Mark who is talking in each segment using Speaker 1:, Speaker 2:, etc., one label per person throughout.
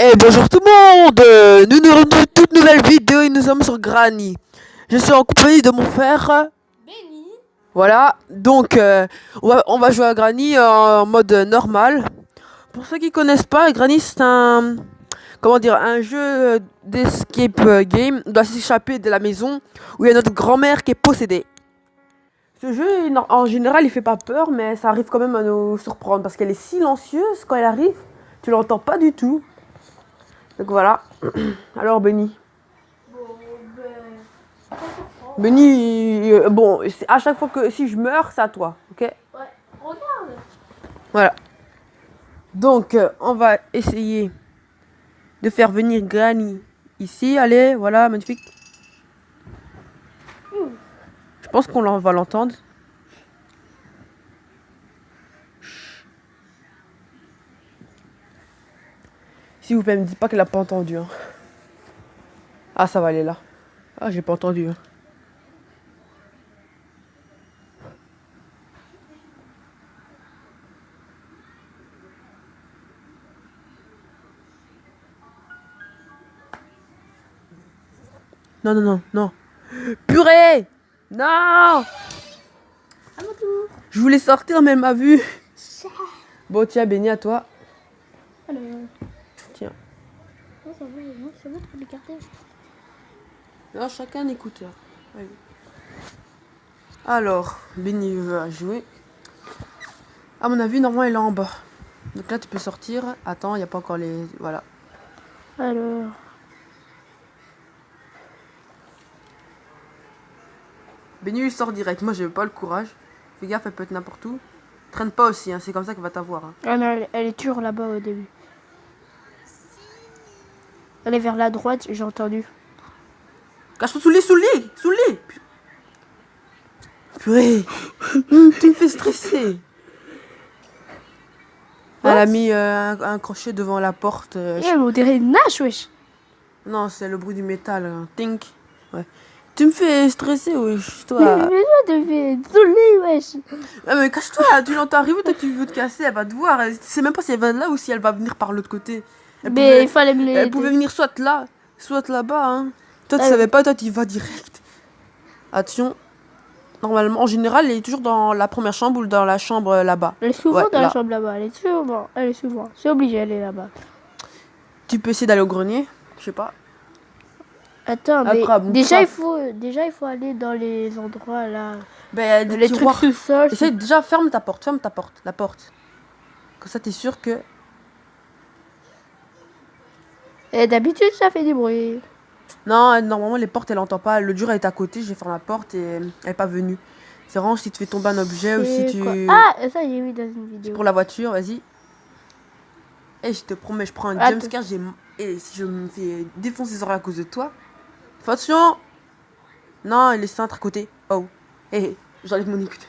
Speaker 1: Et bonjour tout le monde. Nous nous retrouvons pour une toute nouvelle vidéo et nous sommes sur Granny. Je suis en compagnie de mon frère
Speaker 2: Benny.
Speaker 1: Voilà, donc on va jouer à Granny en mode normal. Pour ceux qui connaissent pas, Granny c'est un un jeu d'escape game. On doit s'échapper de la maison où il y a notre grand-mère qui est possédée. Ce jeu en général il fait pas peur, mais ça arrive quand même à nous surprendre parce qu'elle est silencieuse quand elle arrive. Tu l'entends pas du tout. Donc voilà. Alors Benny.
Speaker 2: Bon, ben.
Speaker 1: Benny, bon, à chaque fois que si je meurs, c'est à toi, ok?
Speaker 2: Ouais, regarde.
Speaker 1: Voilà. Donc, on va essayer de faire venir Granny ici. Allez, voilà, magnifique. Je pense qu'on va l'entendre. S'il vous plaît, me dites pas qu'elle a pas entendu. Hein. Ah, ça va, elle est là. Ah, j'ai pas entendu. Hein. Non, non, non, non. Purée! Non! Je voulais sortir, mais elle m'a vu. Bon, tiens, Benny, à toi.
Speaker 2: Alors.
Speaker 1: Tiens.
Speaker 2: Non, ça va, tu peux l'écarter.
Speaker 1: Non, chacun un écouteur. Allez. Alors, Benny va jouer. À mon avis, normalement, elle est en bas. Donc là, tu peux sortir. Attends, il n'y a pas encore les... Voilà.
Speaker 2: Alors.
Speaker 1: Benny, il sort direct. Moi, j'ai pas le courage. Fais gaffe, elle peut être n'importe où. Traîne pas aussi, hein. C'est comme ça qu'elle va t'avoir. Hein.
Speaker 2: Ah non, elle est toujours là-bas au début. Elle est vers la droite, j'ai entendu.
Speaker 1: Cache-toi sous le lit, sous le lit. Purée. Tu me fais stresser. Elle a mis un crochet devant la porte.
Speaker 2: Elle on dirait une nage, wesh.
Speaker 1: Non, c'est le bruit du métal. Hein. Tink. Ouais. Tu me fais stresser, wesh, toi.
Speaker 2: Mais toi, tu fais sous le lit, wesh.
Speaker 1: Ah, mais cache-toi, tu l'entends arriver, toi tu veux te casser, elle va te voir. Tu sais même pas si elle va là ou si elle va venir par l'autre côté.
Speaker 2: Mais il fallait me
Speaker 1: Elle pouvait venir soit là, soit là-bas. Hein. Toi tu
Speaker 2: Ah,
Speaker 1: savais pas, toi tu y vas direct. Attention. Normalement, en général, elle est toujours dans la première chambre ou dans la chambre là-bas.
Speaker 2: Elle est souvent
Speaker 1: Ouais,
Speaker 2: dans la
Speaker 1: là.
Speaker 2: chambre là-bas. Elle est souvent. C'est obligé, elle est là-bas.
Speaker 1: Tu peux essayer d'aller au grenier, je sais pas.
Speaker 2: Attends, mais
Speaker 1: Après, bon,
Speaker 2: déjà il faut aller dans les endroits là.
Speaker 1: Ben,
Speaker 2: Les trucs sous-sol.
Speaker 1: Essaye déjà, ferme ta porte, la porte. Comme ça, t'es sûr que...
Speaker 2: Et d'habitude, ça fait du bruit.
Speaker 1: Non, normalement, les portes, elle entend pas. Le dur, elle est à côté, j'ai fermé la porte et elle est pas venue. C'est vraiment si tu fais tomber un objet ou si tu...
Speaker 2: Ah, ça j'ai vu dans une vidéo.
Speaker 1: Pour la voiture, vas-y. Et je te promets, je prends un jumpscare, et si je me fais défoncer les oreilles à cause de toi... Attention! Non, elle est cintre à côté. Oh. Hé, j'enlève mon écoute.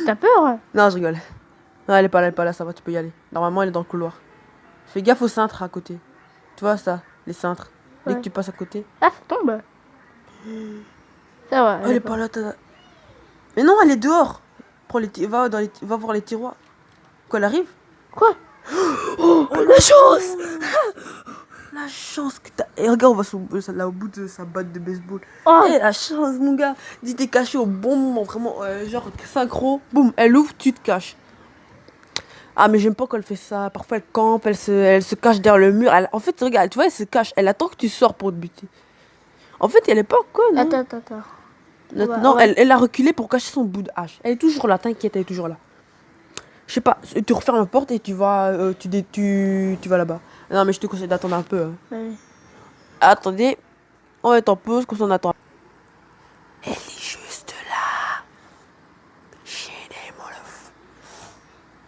Speaker 2: T'as peur?
Speaker 1: Non, je rigole. Non, elle est pas là, ça va, tu peux y aller. Normalement, elle est dans le couloir. Fais gaffe aux cintres à côté. Tu vois ça, les cintres. Dès
Speaker 2: Ouais.
Speaker 1: que tu passes à côté.
Speaker 2: Ah, ça tombe. Ça va.
Speaker 1: Elle est pas là, Mais non, elle est dehors. Va voir les tiroirs. Quoi, elle arrive?
Speaker 2: Quoi?
Speaker 1: Oh, la chance! La chance que t'as. Et regarde, on va là au bout de sa batte de baseball.
Speaker 2: Oh.
Speaker 1: Eh, la chance, mon gars. Dis, t'es caché au bon moment, vraiment, genre synchro. Boum, elle ouvre, tu te caches. Ah, mais j'aime pas quand elle fait ça. Parfois, elle campe, elle se cache derrière le mur. En fait, regarde, tu vois, elle se cache. Elle attend que tu sors pour te buter. En fait, elle est pas conne. Hein.
Speaker 2: Attends.
Speaker 1: Non, elle a reculé pour cacher son bout de hache. Elle est toujours là, t'inquiète, elle est toujours là. Je sais pas, tu refermes la porte et tu vas, tu vas là-bas. Non, mais je te conseille d'attendre un peu. Hein.
Speaker 2: Ouais.
Speaker 1: Attendez, on va être en pause, comme ça on attend. Elle est juste là.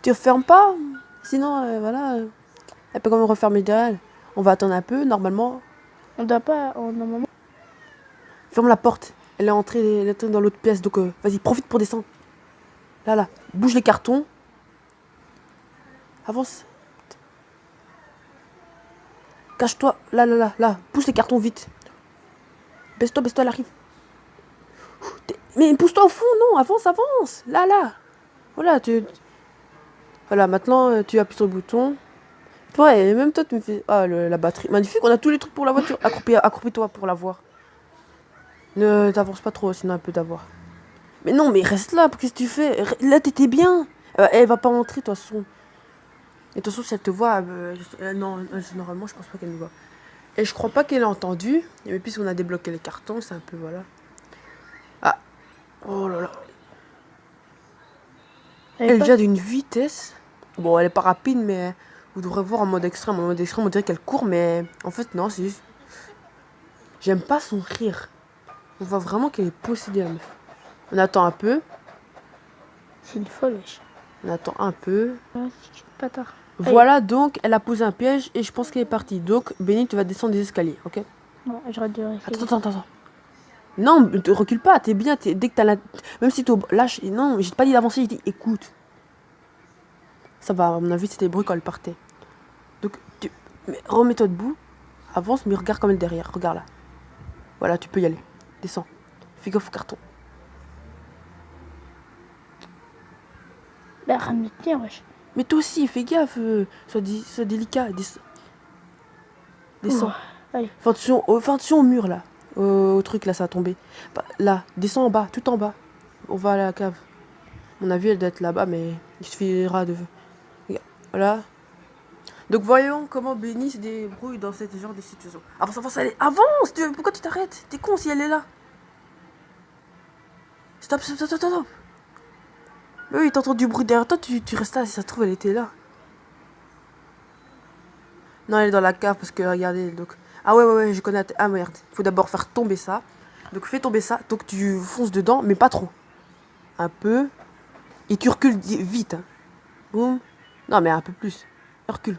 Speaker 1: Tu refermes pas, sinon, voilà. Elle peut quand même refermer derrière elle. On va attendre un peu, normalement.
Speaker 2: On doit pas. Normalement.
Speaker 1: Ferme la porte. Elle est entrée dans l'autre pièce, donc vas-y, profite pour descendre. Là, bouge les cartons. Avance. Cache-toi. Là. Pousse les cartons vite. Baisse-toi, elle arrive. Mais pousse-toi au fond, non. Avance. Là. Voilà, Voilà, maintenant, tu appuies sur le bouton. Ouais, et même toi, tu me fais... Ah, la batterie. Magnifique, on a tous les trucs pour la voiture. Accroupis-toi pour la voir. Ne t'avance pas trop, sinon elle peut t'avoir. Mais non, mais reste là, qu'est-ce que tu fais? Là, t'étais bien. Elle va pas rentrer, de toute façon. Et de toute façon, si elle te voit... non, normalement, je pense pas qu'elle nous voit. Et je crois pas qu'elle a entendu. Mais puisqu'on a débloqué les cartons, c'est un peu, voilà. Ah. Oh là là. Elle est déjà d'une vitesse. Bon, elle est pas rapide, mais vous devrez voir en mode extrême. En mode extrême, on dirait qu'elle court, mais en fait, non, c'est juste. J'aime pas son rire. On voit vraiment qu'elle est possédée, la meuf. On attend un peu.
Speaker 2: C'est une folle, wesh.
Speaker 1: On attend un peu.
Speaker 2: Ouais, c'est pas tard.
Speaker 1: Voilà, donc, elle a posé un piège et je pense qu'elle est partie. Donc, Benny, tu vas descendre des escaliers, ok?
Speaker 2: Non, j'aurais dû rester.
Speaker 1: Attends. Non, ne recule pas, t'es bien. Dès que t'as la. Même si t'es au. Lâche. Non, j'ai pas dit d'avancer, j'ai dit écoute. Ça va, à mon avis, c'était le bruit quand elle partait. Donc, remets-toi debout. Avance, mais regarde comme elle est derrière. Regarde là. Voilà, tu peux y aller. Descends. Fais gaffe au carton.
Speaker 2: Bah, ramène tiens, wesh.
Speaker 1: Mais toi aussi, fais gaffe. Sois délicat. Descends.
Speaker 2: Allez.
Speaker 1: Fais attention au mur là. Au truc là, ça a tombé. Bah, là, descends en bas, tout en bas. On va à la cave. À mon avis, elle doit être là-bas, mais il suffira de. Regarde. Voilà. Donc voyons comment Benny se débrouille dans ce genre de situation. Avance, allez, avance! Pourquoi tu t'arrêtes? T'es con si elle est là. Stop. Mais oui, t'entends du bruit derrière toi, tu restes là, si ça se trouve, elle était là. Non, elle est dans la cave parce que regardez, donc. Ah ouais, je connais. Ah merde, il faut d'abord faire tomber ça. Donc fais tomber ça, donc tu fonces dedans, mais pas trop. Un peu. Et tu recules vite. Hein. Boum. Non, mais un peu plus. Recule.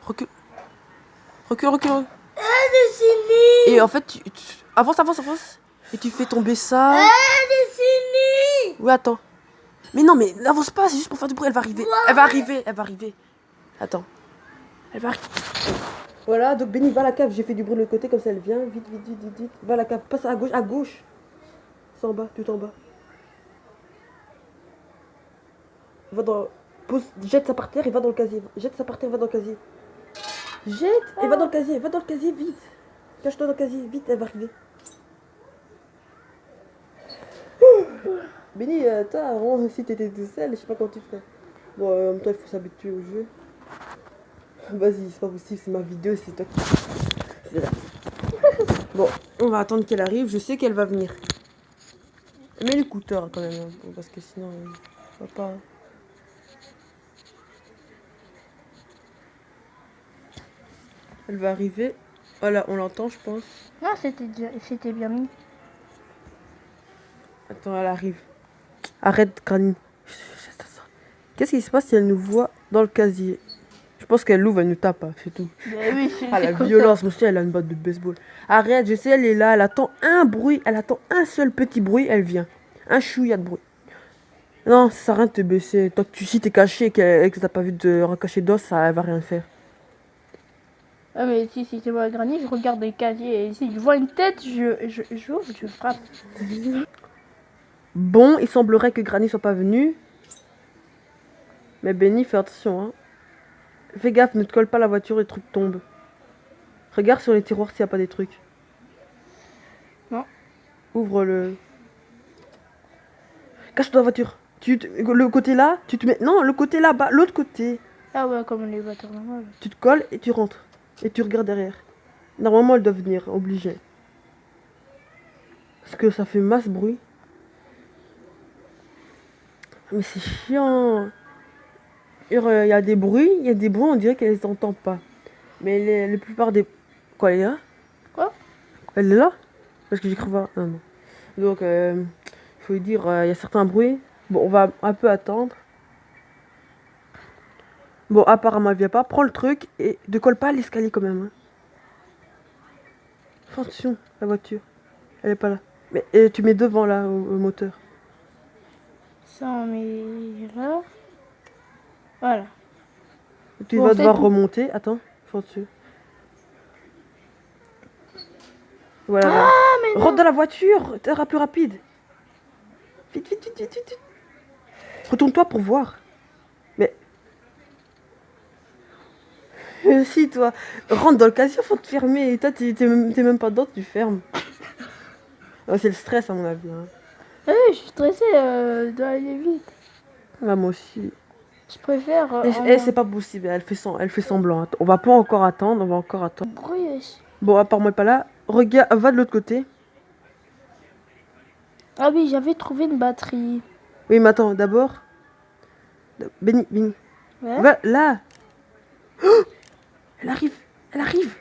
Speaker 1: Et en fait, avance. Et tu fais tomber ça. Oui, attends. Mais non, mais n'avance pas, c'est juste pour faire du bruit. Elle va arriver. Attends. Elle va arriver. Voilà, donc Benny va à la cave. J'ai fait du bruit de l'autre côté, comme ça elle vient. Vite. Va à la cave. Passe à gauche. C'est en bas, tout en bas. Va dans. Jette ça par terre et va dans le casier. Jette et va dans le casier, vite. Cache-toi dans le casier, vite, elle va arriver. Benny, toi, vraiment, si t'étais tout seul, je sais pas comment tu ferais. Bon, en même temps, il faut s'habituer au jeu. Vas-y, c'est pas possible, c'est ma vidéo, c'est toi qui. C'est là. Bon, on va attendre qu'elle arrive, je sais qu'elle va venir. Mets l'écouteur quand même, hein, parce que sinon, va pas. Elle va arriver. Voilà, on l'entend, je pense.
Speaker 2: Non, c'était bien mis.
Speaker 1: Attends, elle arrive. Arrête, Granny. Qu'est-ce qui se passe si elle nous voit dans le casier? Je pense qu'elle l'ouvre, elle nous tape, hein, c'est tout.
Speaker 2: Mais oui,
Speaker 1: Ah, la violence, monsieur, elle a une batte de baseball. Arrête, je sais, elle est là, elle attend un bruit, elle attend un seul petit bruit, elle vient. Un chouïa de bruit. Non, ça sert à rien de te baisser. Tant que si t'es caché et que t'as pas vu de recacher d'os, ça elle va rien faire.
Speaker 2: Ah, mais si c'est moi, Granny, je regarde les casiers et si je vois une tête, je frappe.
Speaker 1: Bon, il semblerait que Granny soit pas venue. Mais Benny, fais attention, hein. Fais gaffe, ne te colle pas à la voiture, les trucs tombent. Regarde sur les tiroirs s'il n'y a pas des trucs.
Speaker 2: Non.
Speaker 1: Ouvre le. Cache-toi dans la voiture. Le côté là, tu te mets. Non, le côté là-bas, l'autre côté.
Speaker 2: Ah ouais, comme les voitures normales.
Speaker 1: Tu te colles et tu rentres. Et tu regardes derrière. Normalement, elle doit venir, obligée. Parce que ça fait masse bruit. Mais c'est chiant. Il y a des bruits, on dirait qu'elle les entend pas. Mais la plupart des. Quoi, elle est là?
Speaker 2: Quoi?
Speaker 1: Elle est là? Parce que j'ai cru voir. Non. Donc, faut lui dire, il y a certains bruits. Bon, on va un peu attendre. Bon, apparemment, elle vient pas. Prends le truc et ne colle pas à l'escalier quand même. Hein. Attention, la voiture. Elle est pas là. Mais tu mets devant là, au moteur.
Speaker 2: Ça, on met là. Voilà.
Speaker 1: Tu vas devoir remonter. Attends, attention. Voilà.
Speaker 2: Ah, mais
Speaker 1: rentre dans la voiture, t'es un peu rapide. Vite. Retourne-toi pour voir. Mais. Si, toi, rentre dans le casier, faut te fermer. Et toi, t'es même pas dedans, tu fermes. Oh, c'est le stress, à mon avis. Hein.
Speaker 2: Ah oui, je suis stressée, je dois aller vite.
Speaker 1: Ah, moi aussi.
Speaker 2: Je préfère.
Speaker 1: C'est pas possible, elle fait semblant. Attends, on va pas encore attendre, on va encore attendre.
Speaker 2: Bruit.
Speaker 1: Bon, à part moi pas là, regarde, va de l'autre côté.
Speaker 2: Ah oui, j'avais trouvé une batterie.
Speaker 1: Oui, mais attends, d'abord. Béni, Béni.
Speaker 2: Ouais.
Speaker 1: Va là. Oh, elle arrive, elle arrive.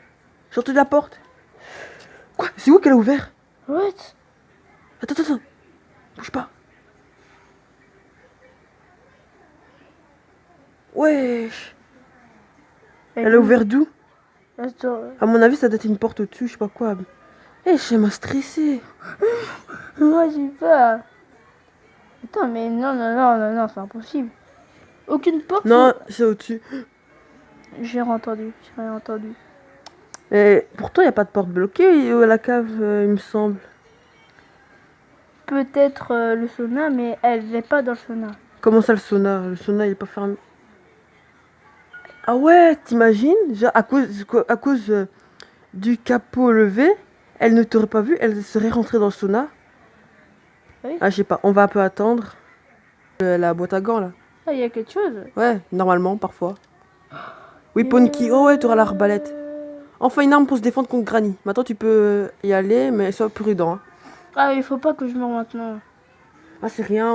Speaker 1: Sortez de la porte. Quoi? C'est où qu'elle a ouvert?
Speaker 2: What?
Speaker 1: Attends. Bouge pas. Wesh. Elle a ouvert d'où?
Speaker 2: Attends.
Speaker 1: À mon avis, ça doit être une porte au-dessus, je sais pas quoi. Eh, ça m'a stressé.
Speaker 2: Moi, j'ai peur. Attends, mais non, c'est impossible. Aucune porte?
Speaker 1: Non, c'est au-dessus.
Speaker 2: J'ai rien entendu.
Speaker 1: Et pourtant, il n'y a pas de porte bloquée à la cave, il me semble.
Speaker 2: Peut-être le sauna, mais elle n'est pas dans le sauna.
Speaker 1: Comment ça, le sauna? Le sauna, il est pas fermé. Ah ouais, t'imagines? Genre, à cause du capot levé, elle ne t'aurait pas vu, elle serait rentrée dans le sauna.
Speaker 2: Oui.
Speaker 1: Ah, je sais pas, on va un peu attendre. La boîte à gants, là.
Speaker 2: Ah, il y a quelque chose.
Speaker 1: Ouais, normalement, parfois. Oui, Ponky. Oh ouais, t'auras l'arbalète. Enfin, une arme pour se défendre contre Granny. Maintenant, tu peux y aller, mais sois prudent. Hein.
Speaker 2: Ah, il faut pas que je meure maintenant.
Speaker 1: Ah, c'est rien.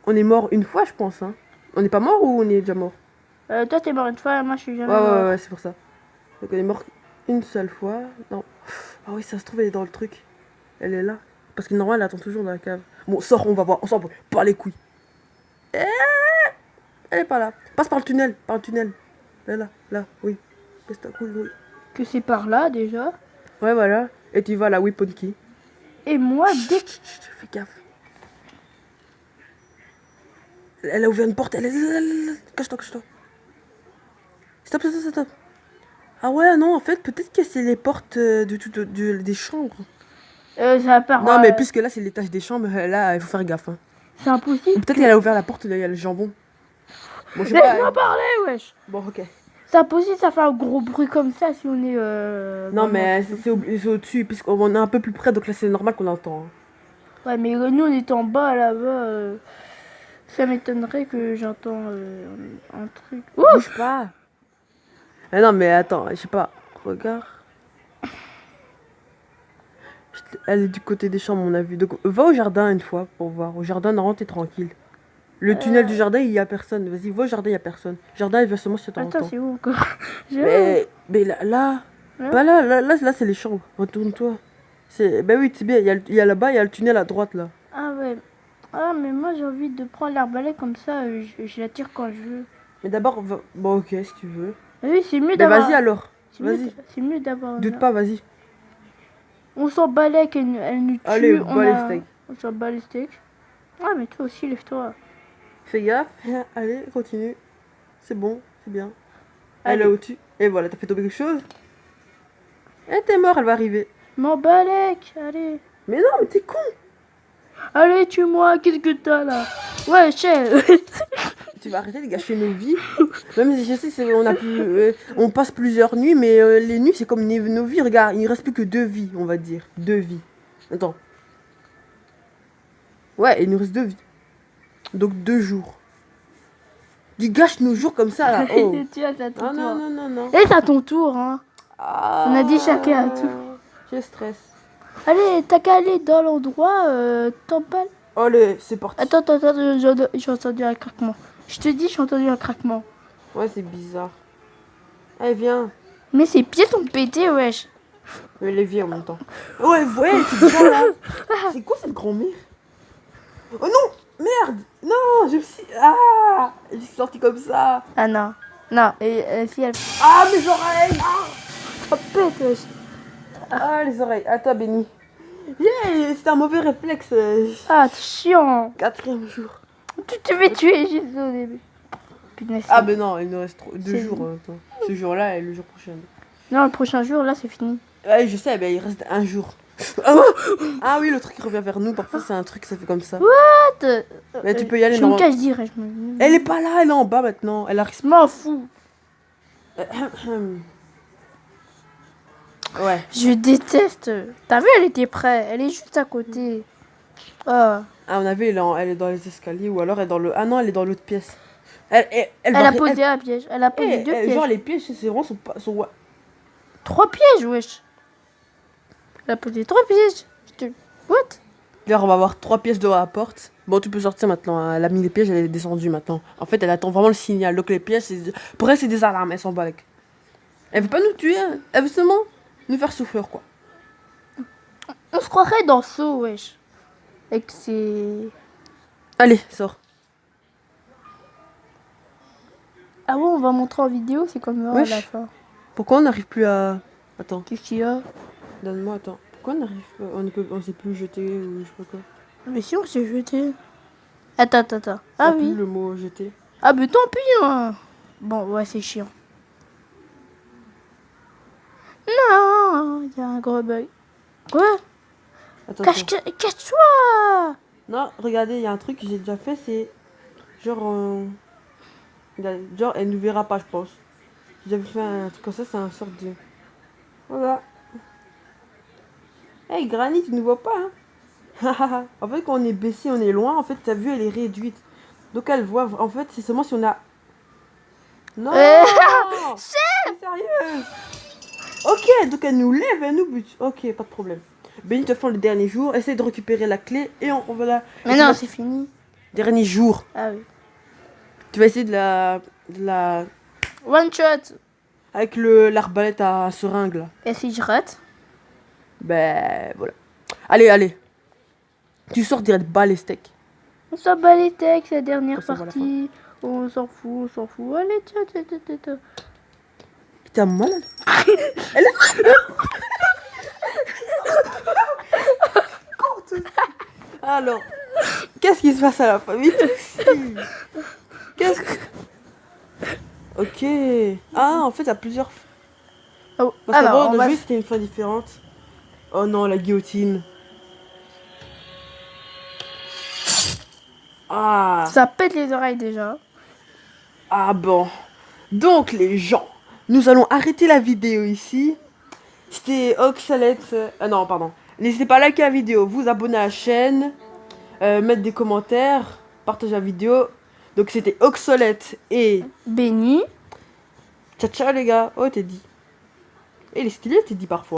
Speaker 1: On est mort une fois, je pense. Hein. On n'est pas mort ou on est déjà mort?
Speaker 2: Toi, t'es mort une fois, moi, je suis jamais mort.
Speaker 1: Ouais, c'est pour ça. Donc, on est mort une seule fois. Non. Ah oui, ça se trouve, elle est dans le truc. Elle est là. Parce que normalement, elle attend toujours dans la cave. Bon, sors, on va voir. On s'en va. Pas les couilles. Elle est pas là. Passe par le tunnel. Là, oui. Passe ta couille, oui.
Speaker 2: Que c'est par là, déjà.
Speaker 1: Ouais, voilà. Et tu vas là, oui, Ponky.
Speaker 2: Et moi, dès que...
Speaker 1: Fais gaffe. Elle a ouvert une porte. Cache-toi. Stop. Ah ouais, non, en fait, peut-être que c'est les portes des chambres.
Speaker 2: ça part...
Speaker 1: Non, mais puisque là, c'est l'étage des chambres, là, il faut faire gaffe. Hein.
Speaker 2: C'est impossible.
Speaker 1: Peut-être qu'elle a ouvert la porte, il y a le jambon. Bon, je sais
Speaker 2: Laisse-moi
Speaker 1: pas.
Speaker 2: parler, wesh.
Speaker 1: Bon, ok.
Speaker 2: C'est impossible, ça fait un gros bruit comme ça si on est...
Speaker 1: Non, mais c'est au-dessus, puisqu'on est un peu plus près, donc là, c'est normal qu'on entend. Hein.
Speaker 2: Ouais, mais nous, on est en bas, là-bas. Ça m'étonnerait que j'entends un truc.
Speaker 1: Bouge pas. Mais non, mais attends, je sais pas. Regarde. Elle est du côté des chambres, on a vu. Donc, va au jardin une fois pour voir. Au jardin, normalement, t'es tranquille. Le tunnel du jardin, il y a personne. Vas-y, va au jardin, il y a personne. Jardin, il va seulement si t'entends.
Speaker 2: Attends, c'est où encore?
Speaker 1: Mais là.
Speaker 2: Hein?
Speaker 1: Pas là, c'est les chambres. Retourne-toi. Ben oui, c'est bien. Il y a là-bas, il y a le tunnel à droite, là.
Speaker 2: Ah ouais. Ah, mais moi, j'ai envie de prendre l'arbalète comme ça, je la tire quand je veux.
Speaker 1: Mais d'abord, bon, ok, si tu veux.
Speaker 2: Oui, c'est mieux
Speaker 1: Mais
Speaker 2: d'avoir...
Speaker 1: vas-y alors.
Speaker 2: C'est mieux,
Speaker 1: Vas-y.
Speaker 2: c'est mieux d'avoir...
Speaker 1: Doute pas, vas-y.
Speaker 2: On s'en balait qu'elle nous tue.
Speaker 1: Allez, bas les steaks.
Speaker 2: On s'en bat les steaks. Ah, mais toi aussi, lève-toi.
Speaker 1: Fais gaffe. Allez, continue. C'est bon, c'est bien. Elle
Speaker 2: Allez.
Speaker 1: est au-dessus. Et voilà, t'as fait tomber quelque chose. Et t'es mort, elle va arriver.
Speaker 2: M'en balèque, allez.
Speaker 1: Mais non, mais t'es con.
Speaker 2: Allez, tue-moi, qu'est-ce que t'as là? Ouais, chef.
Speaker 1: Tu vas arrêter de gâcher nos vies. Même si je sais, on passe plusieurs nuits, mais les nuits, c'est comme nos vies. Regarde, il ne reste plus que 2 vies, on va dire. 2 vies. Attends. Ouais, il nous reste 2 vies. Donc 2 jours. Tu gâches nos jours comme ça, là. Oh.
Speaker 2: Tu vois, c'est à ton
Speaker 1: Ah
Speaker 2: tour.
Speaker 1: non.
Speaker 2: Et c'est à ton tour, hein.
Speaker 1: Ah.
Speaker 2: On a dit chacun à tout.
Speaker 1: Je stresse.
Speaker 2: Allez, t'as qu'à aller dans l'endroit, t'emballes.
Speaker 1: Allez, c'est parti.
Speaker 2: Attends, j'ai entendu un craquement. Je te dis, j'ai entendu un craquement.
Speaker 1: Ouais, c'est bizarre. Allez, viens.
Speaker 2: Mais ses pieds sont pétés, wesh.
Speaker 1: Mais les vies en même temps. Ouais, t'es déjà là. C'est quoi cette grand-mère? Oh non, merde. Non, je me suis... Ah, je suis sortie comme ça.
Speaker 2: Ah non. Non, et si elle...
Speaker 1: Ah, mes oreilles. Ah,
Speaker 2: Ça pète, wesh.
Speaker 1: ah les oreilles. Attends, Béni. Yeah, c'était un mauvais réflexe.
Speaker 2: Ah, t'es chiant.
Speaker 1: 4e jour.
Speaker 2: Tu te fais tuer juste au début. Putain,
Speaker 1: Ah, ben non, il nous reste 2
Speaker 2: c'est-
Speaker 1: jours. Attends. Ce jour-là et le jour prochain.
Speaker 2: Non, le prochain jour, là, c'est fini.
Speaker 1: Ouais, je sais, ben il reste 1 jour. Ah oui, le truc revient vers nous. Parfois, c'est un truc, ça fait comme ça. Mais tu peux y aller,
Speaker 2: Je me
Speaker 1: non.
Speaker 2: cache, je dirais. Je me...
Speaker 1: Elle est pas là, elle est en bas maintenant. Elle arrive.
Speaker 2: m'en fous.
Speaker 1: Ouais.
Speaker 2: Je déteste. T'as vu, elle était prête. Elle est juste à côté. Ah.
Speaker 1: À mon avis, elle est dans les escaliers ou alors elle est dans le... Ah non, elle est dans l'autre pièce. Elle
Speaker 2: Elle
Speaker 1: va...
Speaker 2: a posé un piège. Elle a posé deux pièges.
Speaker 1: Genre les pièges, c'est vraiment son...
Speaker 2: 3 pièges, wesh. Elle a posé 3 pièges. What?
Speaker 1: D'ailleurs, on va avoir 3 pièces devant la porte. Bon, tu peux sortir maintenant. Hein. Elle a mis les pièges, elle est descendue maintenant. En fait, elle attend vraiment le signal. Donc les pièges, pour elle, c'est des alarmes. Elle s'en bat avec. Elle veut pas nous tuer. Hein. Elle veut seulement nous faire souffrir, quoi.
Speaker 2: On se croirait dans Saw, wesh. Et que c'est...
Speaker 1: Allez, sors.
Speaker 2: Ah bon, on va montrer en vidéo, c'est comme à
Speaker 1: Wesh.
Speaker 2: la fin.
Speaker 1: Pourquoi on n'arrive plus à... Attends,
Speaker 2: Qu'est-ce qu'il y a?
Speaker 1: donne-moi, attends. Pourquoi on n'arrive pas... On sait plus jeter ou je sais pas quoi.
Speaker 2: Mais si, on s'est jeté. Attends. Ah
Speaker 1: Plus
Speaker 2: oui.
Speaker 1: le mot jeter.
Speaker 2: Ah mais tant pis, hein. Bon, ouais, c'est chiant. Non, il y a un gros bug. Quoi?
Speaker 1: Attends.
Speaker 2: Cache-toi!
Speaker 1: Non, regardez, il y a un truc que j'ai déjà fait, c'est... Genre... Genre, elle nous verra pas, je pense. J'ai déjà fait un truc comme ça, c'est un sorte de... Voilà. Hey, Granny, tu nous vois pas, hein? En fait, quand on est baissé, on est loin, en fait, ta vue, elle est réduite. Donc, elle voit... En fait, c'est seulement si on a... Non! C'est sérieux! Ok, donc elle nous lève, elle nous bute. Ok, pas de problème. Benny te fait le dernier jour, essaye de récupérer la clé et on va la...
Speaker 2: Mais non, c'est fini.
Speaker 1: Dernier jour.
Speaker 2: Ah oui.
Speaker 1: Tu vas essayer de la...
Speaker 2: One shot.
Speaker 1: Avec l'arbalète à seringue, là.
Speaker 2: Et si je rate?
Speaker 1: Ben, voilà. Allez. Tu sors direct bas les steaks.
Speaker 2: On s'en bat les textes, la dernière
Speaker 1: On s'en va à la
Speaker 2: partie. On s'en fout. Allez, tiens.
Speaker 1: Putain, malade. Alors, qu'est-ce qui se passe à la famille? Qu'est-ce que... Ok. Ah, en fait, il y a plusieurs...
Speaker 2: Oh,
Speaker 1: Parce qu'avant,
Speaker 2: alors, on va...
Speaker 1: le jeu, c'était une fin différente. Oh non, la guillotine. Ah.
Speaker 2: Ça pète les oreilles déjà.
Speaker 1: Ah bon. Donc, les gens, nous allons arrêter la vidéo ici. C'était Oxalette. Ah non, pardon. N'hésitez pas à liker la vidéo, vous abonner à la chaîne, mettre des commentaires, partager la vidéo. Donc, c'était Oxalette et...
Speaker 2: Benny.
Speaker 1: Ciao, ciao les gars. Oh, t'es dit. Et les stylés, t'es dit parfois.